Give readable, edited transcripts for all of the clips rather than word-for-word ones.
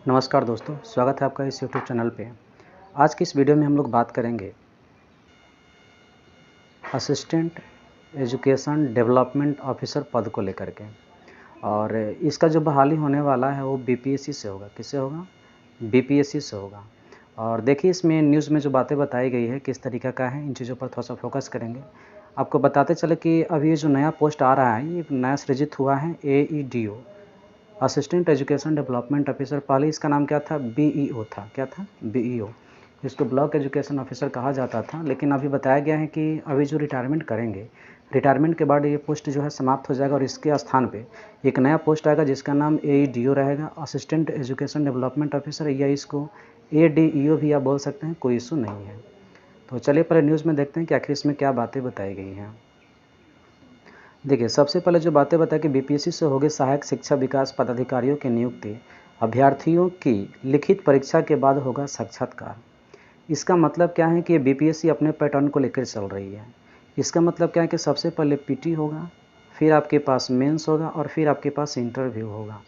नमस्कार दोस्तों, स्वागत है आपका इस यूट्यूब चैनल पे। आज की इस वीडियो में हम लोग बात करेंगे असिस्टेंट एजुकेशन डेवलपमेंट ऑफिसर पद को लेकर के। और इसका जो बहाली होने वाला है वो बीपीएससी से होगा। किससे होगा? बीपीएससी से होगा। और देखिए इसमें न्यूज़ में जो बातें बताई गई है किस तरीक़े का है, इन चीज़ों पर थोड़ा सा फोकस करेंगे। आपको बताते चले कि अभी ये जो नया पोस्ट आ रहा है ये नया सृजित हुआ है AEDO, assistant education development officer. पहले इसका नाम क्या था? BEO था। क्या था? BEO। इसको ब्लॉक एजुकेशन ऑफिसर कहा जाता था, लेकिन अभी बताया गया है कि अभी जो रिटायरमेंट करेंगे, रिटायरमेंट के बाद ये पोस्ट जो है समाप्त हो जाएगा और इसके स्थान पे एक नया पोस्ट आएगा जिसका नाम AEDO रहेगा, असिस्टेंट एजुकेशन डेवलपमेंट ऑफिसर, या इसको ADEO भी आप बोल सकते हैं, कोई इशू नहीं है। तो चलिए पहले न्यूज़ में देखते हैं कि आखिर इसमें क्या बातें बताई गई हैं। देखिए, सबसे पहले जो बातें बताएं कि बीपीएससी से होगी सहायक शिक्षा विकास पदाधिकारियों की नियुक्ति, अभ्यर्थियों की लिखित परीक्षा के बाद होगा साक्षात्कार। इसका मतलब क्या है कि बीपीएससी अपने पैटर्न को लेकर चल रही है। इसका मतलब क्या है कि सबसे पहले पीटी होगा, फिर आपके पास मेंस होगा और फिर आपके पास इंटरव्यू होगा।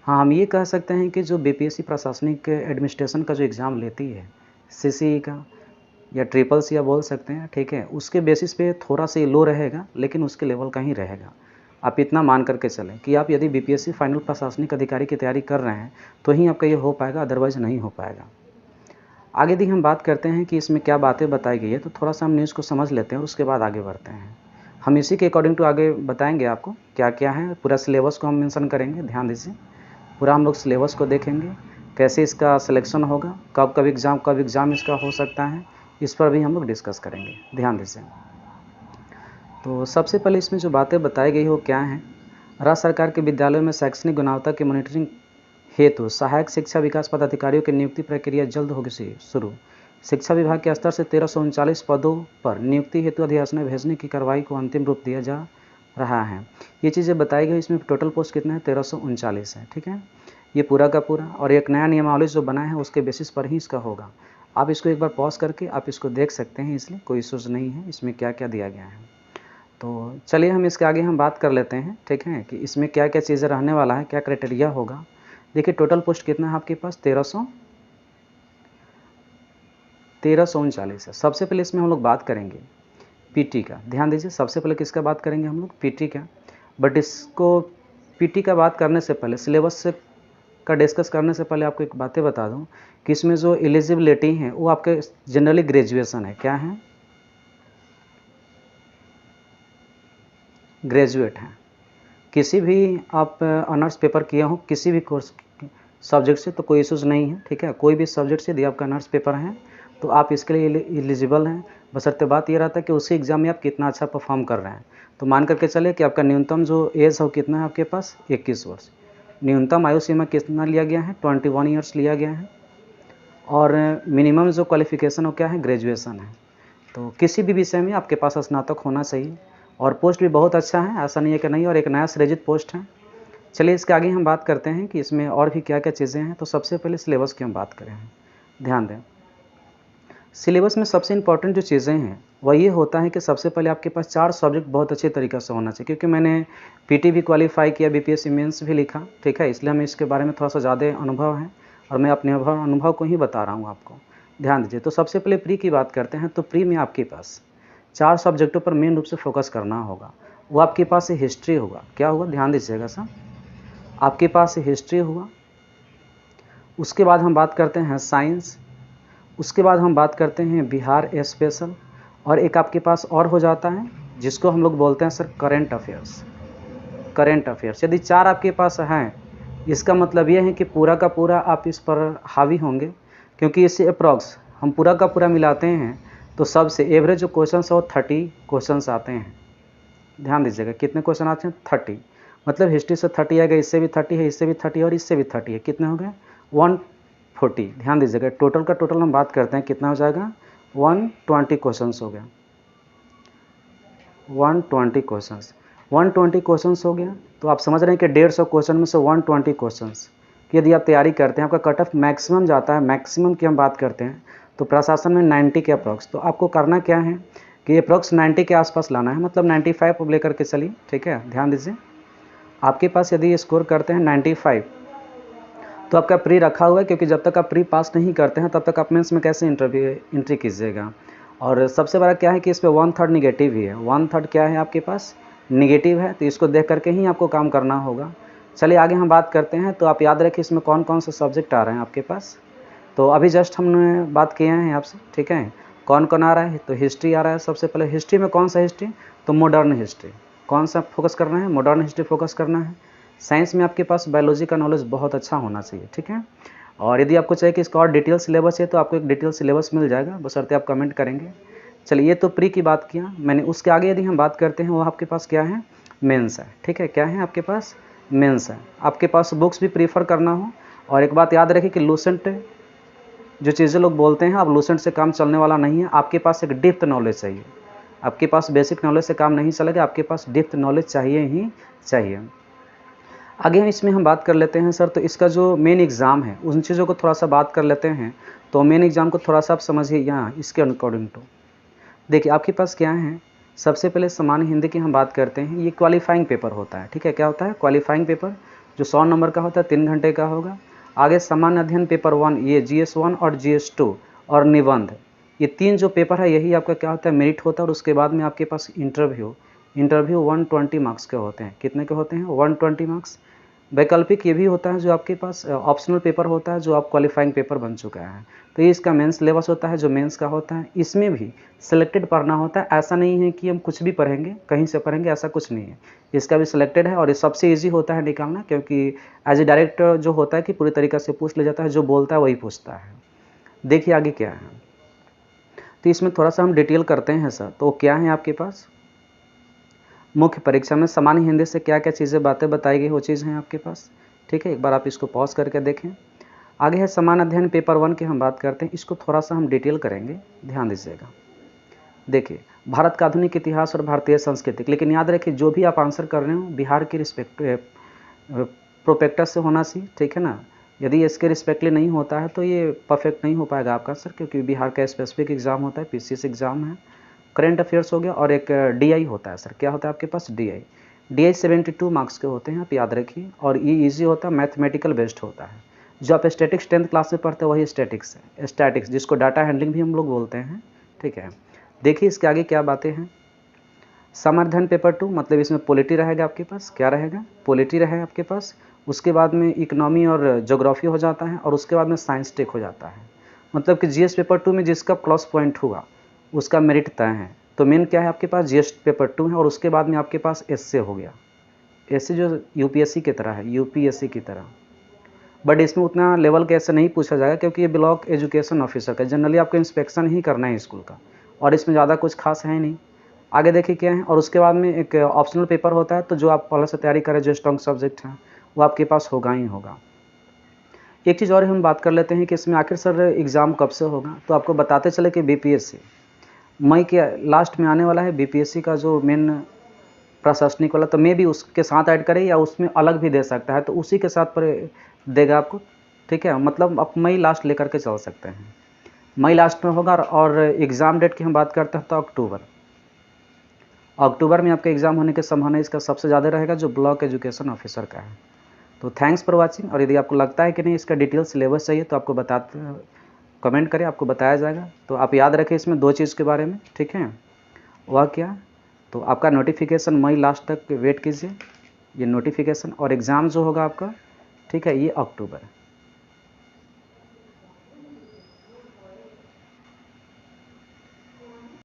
हाँ, हम ये कह सकते हैं कि जो बीपीएससी प्रशासनिक एडमिनिस्ट्रेशन का जो एग्ज़ाम लेती है, सीसीई का या ट्रिपल सी आप बोल सकते हैं, ठीक है, उसके बेसिस पे थोड़ा सा लो रहेगा, लेकिन उसके लेवल का ही रहेगा। आप इतना मान करके चलें कि आप यदि बीपीएससी फाइनल प्रशासनिक अधिकारी की तैयारी कर रहे हैं तो ही आपका ये हो पाएगा, अदरवाइज़ नहीं हो पाएगा। आगे यदि हम बात करते हैं कि इसमें क्या बातें बताई गई है, तो थोड़ा सा हम न्यूज़ को समझ लेते हैं और उसके बाद आगे बढ़ते हैं। हम इसी के अकॉर्डिंग टू आगे बताएंगे आपको क्या क्या है। पूरा सिलेबस को हम मेंशन करेंगे, ध्यान दीजिए। पूरा हम लोग सिलेबस को देखेंगे, कैसे इसका सिलेक्शन होगा, कब एग्ज़ाम इसका हो सकता है, इस पर भी हम लोग डिस्कस करेंगे, ध्यान दीजिए। तो सबसे पहले इसमें जो बातें बताई गई हो क्या हैं? राज्य सरकार के विद्यालयों में शैक्षणिक गुणवत्ता की मॉनिटरिंग हेतु सहायक शिक्षा विकास पदाधिकारियों की नियुक्ति प्रक्रिया जल्द होगी शुरू। शिक्षा विभाग के स्तर से 1339 पदों पर नियुक्ति हेतु अधिसूचना भेजने की कार्रवाई को अंतिम रूप दिया जा रहा है। ये चीज़ें बताई गई। इसमें टोटल पोस्ट कितना है? 1339 है, ठीक है। ये पूरा का पूरा, और एक नया नियमावली जो बना है उसके बेसिस पर ही इसका होगा। आप इसको एक बार पॉज करके आप इसको देख सकते हैं, इसलिए कोई इश्यूज़ नहीं है इसमें क्या क्या दिया गया है। तो चलिए हम इसके आगे हम बात कर लेते हैं, ठीक है, कि इसमें क्या क्या चीज़ें रहने वाला है, क्या क्राइटेरिया होगा। देखिए टोटल पोस्ट कितना है आपके पास? 1339 है। सबसे पहले इसमें हम लोग बात करेंगे पीटी का। ध्यान दीजिए, सबसे पहले किसका बात करेंगे हम लोग? पीटी का। बट इसको पीटी का बात करने से पहले, सिलेबस से का डिस्कस करने से पहले आपको एक बातें बता दूं कि इसमें जो एलिजिबिलिटी है वो आपके जनरली ग्रेजुएशन है। क्या है? ग्रेजुएट हैं। किसी भी आप ऑनर्स पेपर किए हो किसी भी कोर्स सब्जेक्ट से तो कोई इशूज़ नहीं है, ठीक है। कोई भी सब्जेक्ट से यदि आपका ऑनर्स पेपर है तो आप इसके लिए एलिजिबल हैं, बशर्ते बात ये रहता है कि उसी एग्ज़ाम में आप कितना अच्छा परफॉर्म कर रहे हैं। तो मान करके चलिए कि आपका न्यूनतम जो एज हो कितना है आपके पास? 21 वर्ष। न्यूनतम आयु सीमा कितना लिया गया है? 21 ईयर्स लिया गया है। और मिनिमम जो क्वालिफिकेशन हो क्या है? ग्रेजुएशन है। तो किसी भी विषय में आपके पास स्नातक होना चाहिए। और पोस्ट भी बहुत अच्छा है, ऐसा नहीं है कि नहीं, और एक नया सृजित पोस्ट है। चलिए इसके आगे हम बात करते हैं कि इसमें और भी क्या क्या चीज़ें हैं। तो सबसे पहले सिलेबस की हम बात करें, ध्यान दें। सिलेबस में सबसे इम्पॉर्टेंट जो चीज़ें हैं वह ये होता है कि सबसे पहले आपके पास 4 सब्जेक्ट बहुत अच्छे तरीक़े से होना चाहिए, क्योंकि मैंने पीटी भी क्वालिफाई किया, बीपीएससी मेंस भी लिखा, ठीक है, इसलिए हमें इसके बारे में थोड़ा सा ज़्यादा अनुभव है और मैं अपने अनुभव को ही बता रहा हूँ आपको। ध्यान दीजिए। तो सबसे पहले प्री की बात करते हैं। तो प्री में आपके पास 4 सब्जेक्टों पर मेन रूप से फोकस करना होगा। वो आपके पास हिस्ट्री होगा। क्या होगा? ध्यान दीजिएगा सर, आपके पास हिस्ट्री हुआ। उसके बाद हम बात करते हैं साइंस। उसके बाद हम बात करते हैं बिहार स्पेशल, और एक आपके पास और हो जाता है जिसको हम लोग बोलते हैं sir current affairs. Current affairs यदि 4 आपके पास हैं, इसका मतलब ये है कि पूरा का पूरा आप इस पर हावी होंगे, क्योंकि इससे अप्रॉक्स हम पूरा का पूरा मिलाते हैं तो सबसे एवरेज जो क्वेश्चन है वो 30 क्वेश्चन आते हैं। ध्यान दीजिएगा, कितने क्वेश्चन आते हैं? 30। मतलब हिस्ट्री से 30 आएगा, इससे भी 30 है, इससे भी 30 और इससे भी 30 है। कितने हो गए? 140। ध्यान दीजिएगा, टोटल का टोटल हम बात करते हैं कितना हो जाएगा? 120 क्वेश्चन हो गया। 120 क्वेश्चन 120 क्वेश्चन हो गया। तो आप समझ रहे हैं कि 150 क्वेश्चन में से 120 क्वेश्चन की यदि आप तैयारी करते हैं, आपका कट ऑफ मैक्सिमम जाता है, मैक्सिमम की हम बात करते हैं तो प्रशासन में 90 के अप्रॉक्स। तो आपको करना क्या है कि अप्रॉक्स 90 के आसपास लाना है, मतलब 95 लेकर के चलिए, ठीक है। ध्यान दीजिए, आपके पास यदि स्कोर करते हैं 95 तो आपका प्री रखा हुआ है, क्योंकि जब तक आप प्री पास नहीं करते हैं तब तक आप मेंस में कैसे एंट्री कीजिएगा। और सबसे बड़ा क्या है कि इस पे 1/3 निगेटिव ही है। 1/3 क्या है आपके पास, निगेटिव है, तो इसको देख करके ही आपको काम करना होगा। चलिए आगे हम बात करते हैं। तो आप याद रखिए इसमें कौन कौन से सब्जेक्ट आ रहे हैं आपके पास। तो अभी जस्ट हमने बात किए हैं आपसे, ठीक है। कौन कौन आ रहा है, तो हिस्ट्री आ रहा है। सबसे पहले हिस्ट्री में कौन सा हिस्ट्री, तो मॉडर्न हिस्ट्री। कौन सा फोकस करना है, मॉडर्न हिस्ट्री फोकस करना है। साइंस में आपके पास बायोलॉजी का नॉलेज बहुत अच्छा होना चाहिए, ठीक है। और यदि आपको चाहिए कि इसका और डिटेल सिलेबस है तो आपको एक डिटेल सिलेबस मिल जाएगा, बशर्ते आप कमेंट करेंगे। चलिए ये तो प्री की बात किया मैंने। उसके आगे यदि हम बात करते हैं वो आपके पास क्या है, मेंस है, ठीक है। क्या है आपके पास, मेंस है। आपके पास बुक्स भी प्रीफर करना हो। और एक बात याद रखिए कि लूसेंट जो चीज़ें लोग बोलते हैं, अब लूसेंट से काम चलने वाला नहीं है। आपके पास एक डेप्थ नॉलेज चाहिए। आपके पास बेसिक नॉलेज से काम नहीं चलेगा, आपके पास डेप्थ नॉलेज चाहिए ही चाहिए। आगे इसमें हम बात कर लेते हैं सर, तो इसका जो मेन एग्ज़ाम है उन चीज़ों को थोड़ा सा बात कर लेते हैं। तो मेन एग्ज़ाम को थोड़ा सा आप समझिए यहाँ इसके अकॉर्डिंग टू। देखिए आपके पास क्या है, सबसे पहले सामान्य हिंदी की हम बात करते हैं। ये क्वालिफाइंग पेपर होता है, ठीक है। क्या होता है, क्वालिफाइंग पेपर, जो 100 नंबर का होता है, 3 घंटे का होगा। आगे सामान्य अध्ययन पेपर 1, ये GS1 और GS2 और निबंध, ये 3 जो पेपर है यही आपका क्या होता है, मेरिट होता है। और उसके बाद में आपके पास इंटरव्यू 120 मार्क्स के होते हैं। कितने के होते हैं, 120 मार्क्स। वैकल्पिक ये भी होता है जो आपके पास ऑप्शनल पेपर होता है, जो आप क्वालिफाइंग पेपर बन चुका है। तो ये इसका मेंस सिलेबस होता है, जो मेंस का होता है। इसमें भी सिलेक्टेड पढ़ना होता है। ऐसा नहीं है कि हम कुछ भी पढ़ेंगे, कहीं से पढ़ेंगे, ऐसा कुछ नहीं है। इसका भी सिलेक्टेड है और ये सबसे ईजी होता है निकालना, क्योंकि एज ए डायरेक्ट जो होता है कि पूरी तरीक़े से पूछ लिया जाता है, जो बोलता है वही पूछता है। देखिए आगे क्या है, तो इसमें थोड़ा सा हम डिटेल करते हैं सर। तो क्या है आपके पास, मुख्य परीक्षा में सामान्य हिंदी से क्या क्या चीज़ें बातें बताई गई वो चीज़ हैं आपके पास, ठीक है। एक बार आप इसको पॉज करके देखें। आगे है सामान्य अध्ययन पेपर 1 की हम बात करते हैं। इसको थोड़ा सा हम डिटेल करेंगे, ध्यान दीजिएगा। देखिए भारत का आधुनिक इतिहास और भारतीय संस्कृति, लेकिन याद रखिए जो भी आप आंसर कर रहे हो बिहार के प्रोस्पेक्टस से होना चाहिए, ठीक है ना। यदि इसके रिस्पेक्टली नहीं होता है तो ये परफेक्ट नहीं हो पाएगा आपका आंसर, क्योंकि बिहार का स्पेसिफिक एग्जाम होता है, PCS एग्जाम है। करंट अफेयर्स हो गया और एक DI होता है सर। क्या होता है आपके पास, DI 72 मार्क्स के होते हैं, आप याद रखिए। और ये ईजी होता है, मैथमेटिकल बेस्ड होता है। जो आप स्टैटिक्स 10th क्लास में पढ़ते हैं वही स्टैटिक्स है, स्टैटिक्स जिसको डाटा हैंडलिंग भी हम लोग बोलते हैं, ठीक है। देखिए इसके आगे क्या बातें हैं। सामान्य अध्ययन पेपर 2 मतलब इसमें पॉलिटी रहेगा आपके पास। क्या रहेगा, पॉलिटी रहेगा आपके पास। उसके बाद में इकोनॉमी और ज्योग्राफी हो जाता है, और उसके बाद में साइंस टेक हो जाता है। मतलब कि GS पेपर 2 में जिसका प्लस पॉइंट हुआ उसका मेरिट तय है। तो मेन क्या है आपके पास, GS पेपर 2 है। और उसके बाद में आपके पास एसए हो गया। एसए जो UPSC की तरह है, UPSC की तरह, बट इसमें उतना लेवल का ऐसे नहीं पूछा जाएगा, क्योंकि ये ब्लॉक एजुकेशन ऑफिसर का, जनरली आपको इंस्पेक्शन ही करना है स्कूल का, और इसमें ज़्यादा कुछ खास है नहीं। आगे देखिए क्या है। और उसके बाद में एक ऑप्शनल पेपर होता है, तो जो आप पहले से तैयारी करें, जो स्ट्रॉन्ग सब्जेक्ट हैं वो आपके पास होगा ही होगा। एक चीज़ और हम बात कर लेते हैं कि इसमें आखिर सर एग्ज़ाम कब से होगा। तो आपको बताते चले कि BPSC मई के लास्ट में आने वाला है। BPSC का जो मेन प्रशासनिक वाला, तो मे भी उसके साथ ऐड करें या उसमें अलग भी दे सकता है, तो उसी के साथ पर देगा आपको, ठीक है। मतलब आप मई लास्ट लेकर के चल सकते हैं, मई लास्ट में होगा। और एग्ज़ाम डेट की हम बात करते हैं तो अक्टूबर में आपका एग्ज़ाम होने की संभावना इसका सबसे ज़्यादा रहेगा, जो ब्लॉक एजुकेशन ऑफिसर का है। तो थैंक्स फॉर वाचिंग। और यदि आपको लगता है कि नहीं इसका डिटेल सिलेबस चाहिए तो आपको कमेंट करें, आपको बताया जाएगा। तो आप याद रखें इसमें 2 चीज़ के बारे में, ठीक है। वह क्या, तो आपका नोटिफिकेशन मई लास्ट तक वेट कीजिए, ये नोटिफिकेशन। और एग्ज़ाम जो होगा आपका, ठीक है, ये अक्टूबर।